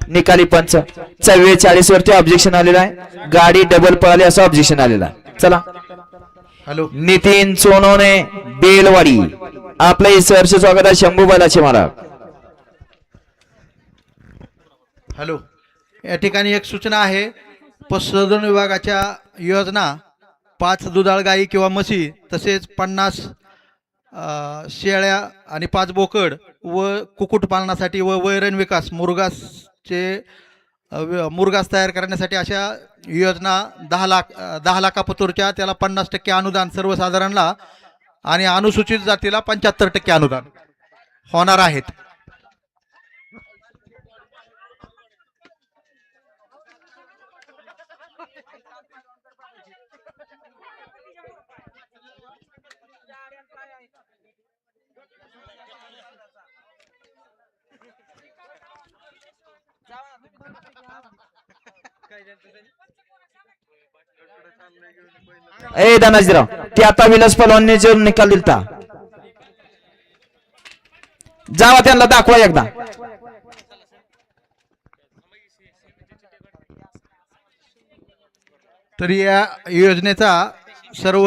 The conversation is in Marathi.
निकाली पंच 44 वरती ऑब्जेक्शन आलेला आहे. गाडी डबल पळाली असं ऑब्जेक्शन आलेला आहे. चला हॅलो नितीन सोनवणे बेलवाडी आपलं सहर्ष स्वागत आहे. शंभू बैलाचे मालक. हॅलो या ठिकाणी एक सूचना आहे. पशुसंवर्धन विभागाच्या योजना 5 दुधाळ गाई किंवा म्हशी तसेच 50 शेळ्या आणि 5 बोकड व कुक्कुटपालनासाठी व वैरण विकास मुरगास तयार करण्यासाठी अशा योजना 10 लाखापतूरच्या त्याला 50% अनुदान सर्वसाधारणला आणि अनुसूचित जातीला 75% अनुदान होणार आहेत. ए दानाजीराव ते आता विलास पलवानने जो निकाल दिलता जावा त्यांना दाखवा एकदा. तर या योजनेचा सर्व